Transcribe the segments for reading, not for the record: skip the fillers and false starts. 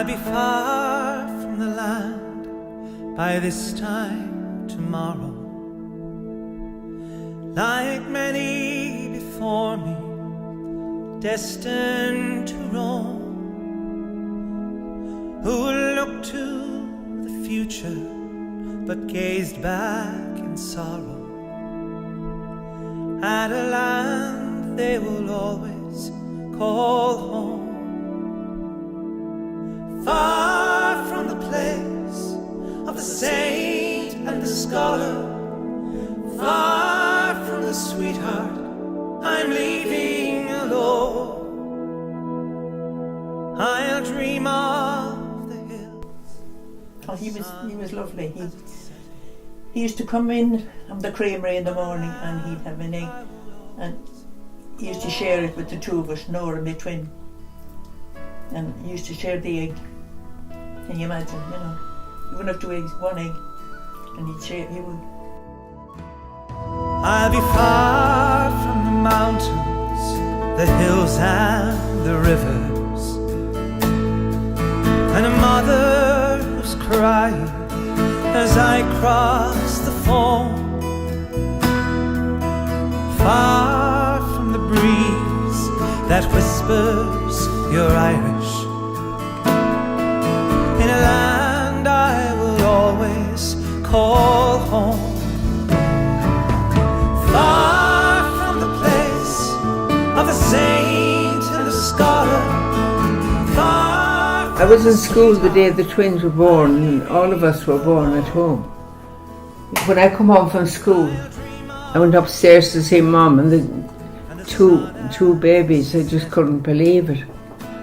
I'll be far from the land by this time tomorrow. Like many before me, destined to roam, who looked to the future but gazed back in sorrow at a land they will always call home. Far from the place of the saint and the scholar, far from the sweetheart I'm leaving alone. I'll dream of the hills. Oh, he was lovely. He used to come in on the creamery in the morning and he'd have an egg, and he used to share it with the two of us, Nora and my twin, and he used to share the egg. Can you imagine, you know, you wouldn't have two eggs, one egg, and he'd share, he would. I'll be far from the mountains, the hills and the rivers, and a mother who's crying as I cross the foam. Far from the breeze that whispers you're Irish, in a land I will always call home. Far from the place of the saint and the scholar, far. I was in school the day the twins were born, and all of us were born at home. When I come home from school, I went upstairs to see Mum and the two babies. I just couldn't believe it.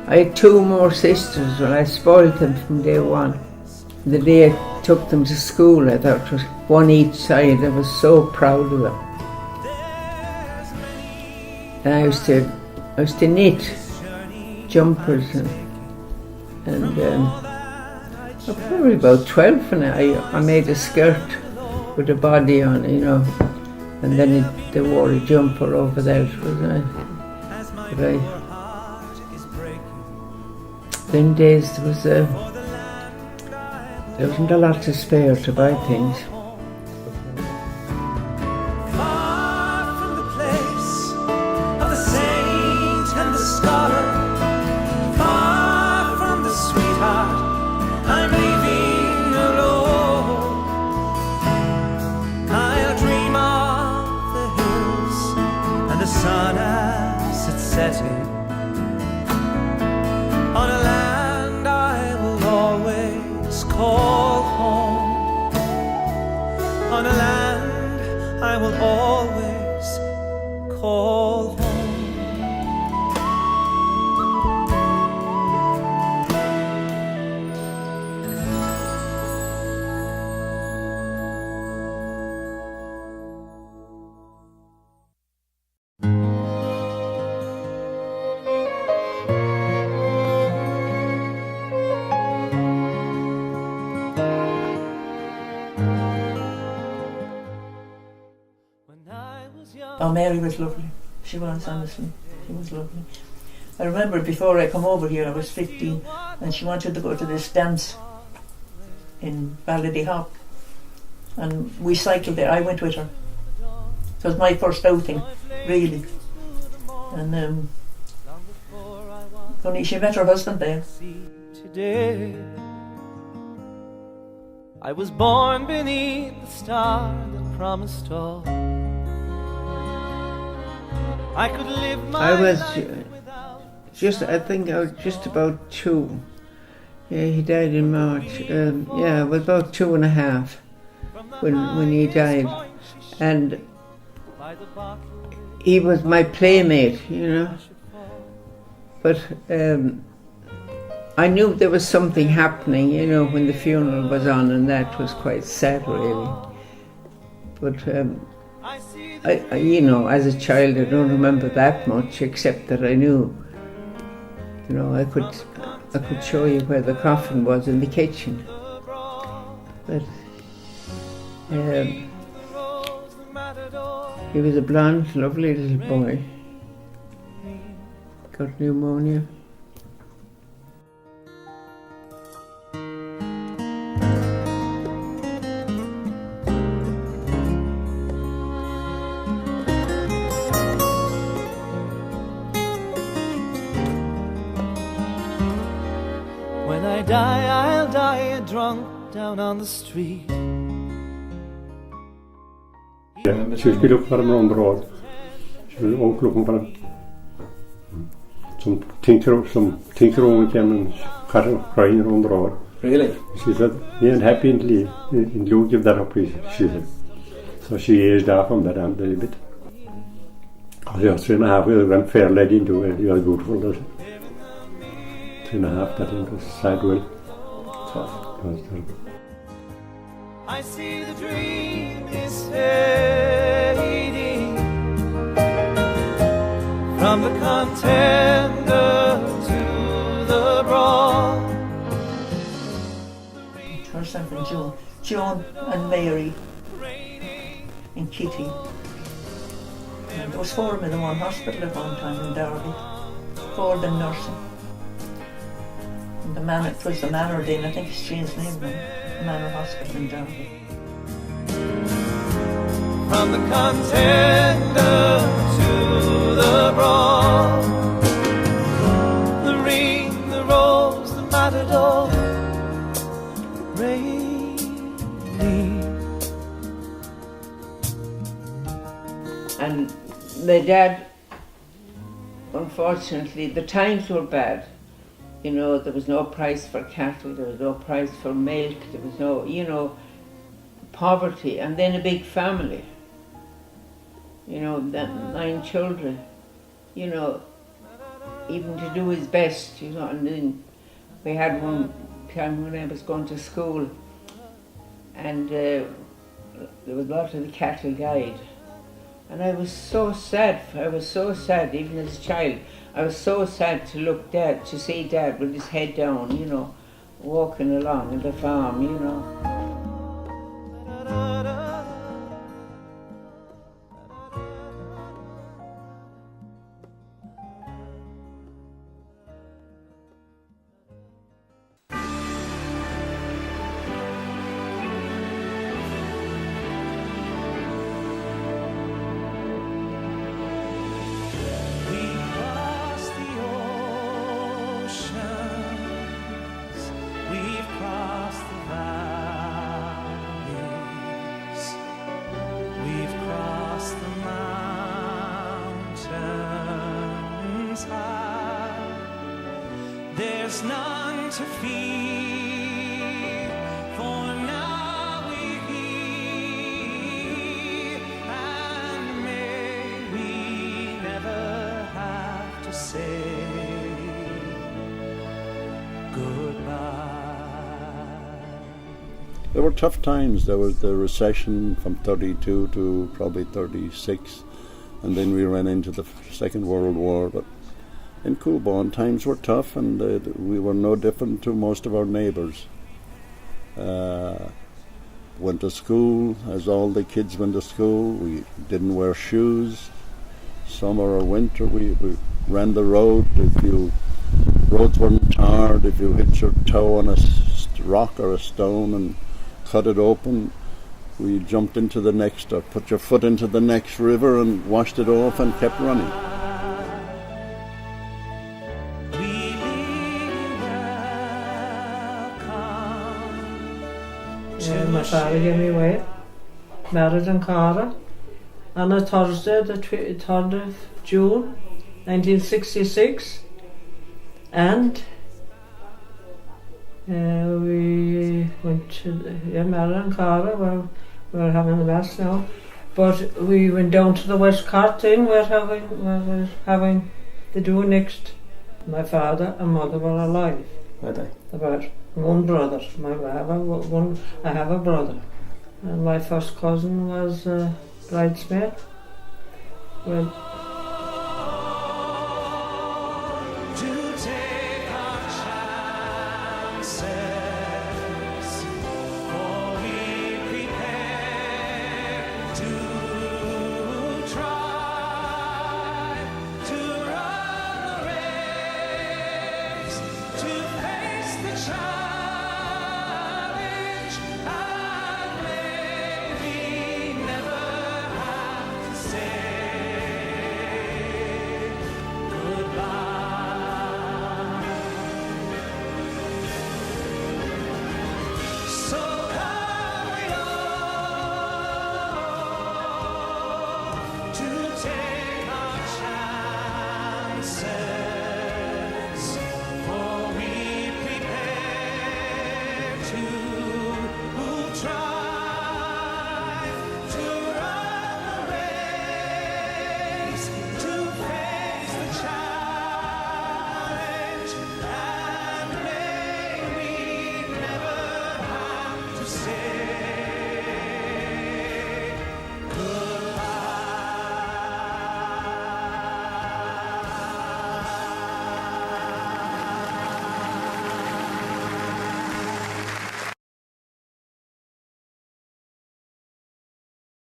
I had two more sisters, and I spoiled them from day one. The day I took them to school, I thought it was one each side. I was so proud of them. And I used to knit jumpers and probably about 12, and I made a skirt with a body on, you know, and then they wore a jumper over that. It was nice. But them days there wasn't a lot to spare to buy things. On a land I will always call home. On a land I will always call home. Oh, Mary was lovely. She was, honestly. She was lovely. I remember before I come over here, I was 15, and she wanted to go to this dance in Ballyhop, and we cycled there. I went with her. It was my first outing, really. And only she met her husband there. Today, I was born beneath the star that promised all. I could live my I think I was just about 2. Yeah, he died in March. I was about 2.5 when he died, and he was my playmate, you know. But I knew there was something happening, you know, when the funeral was on, and that was quite sad, really. But I, you know, as a child, I don't remember that much, except that I knew, you know, I could show you where the coffin was in the kitchen. But he was a blonde, lovely little boy. Got pneumonia. I'll die drunk down on the street. Ze spelen ook voor hem onderhoud. Ze spelen ook lopen voor hem. Some tinker over him and cut him crying underhoud. Really? She said, he ain't happy in Lou give that up, she said. So she aged off on that a little bit. Because you're 3.5 years, went fair lady into it, you are beautiful, does it? 3.5, that was sad well. Tough. I see the dream is fading from the contender to the broad. Herself and Joan and Mary and Kitty. And there was 4 of them in one hospital at one time in Derby. 4 of them nursing. And the man, it was the Manor then, I think it's changed name now. Manor Hospital in Derby. From the contender to the broad, the ring, the rose, the matador, rainy. And my dad, unfortunately, the times were bad. You know, there was no price for cattle, there was no price for milk, there was no, you know, poverty, and then a big family. You know, 9 children, you know, even to do his best, you know. And then we had one time when I was going to school, and there was a lot of the cattle died. And I was so sad, even as a child. I was so sad to see Dad with his head down, you know, walking along in the farm, you know. There's none to fear, for now we're here, and may we never have to say goodbye. There were tough times. There was the recession from 32 to probably 36, and then we ran into the Second World War. But in Coolbawn, times were tough, and we were no different to most of our neighbours. Went to school, as all the kids went to school. We didn't wear shoes. Summer or winter, we ran the road. Roads weren't tarred, if you hit your toe on a rock or a stone and cut it open, we jumped into the next, or put your foot into the next river and washed it off and kept running. My father gave me away, married in Cara, on a Thursday, the 3rd of June 1966, and we went to married in Cara. Well, we're having the mass now, but we went down to the West Cart thing. We're having the do next. My father and mother were alive. Were they? About one brother. I have a brother, and my first cousin was bridesmaid. Well,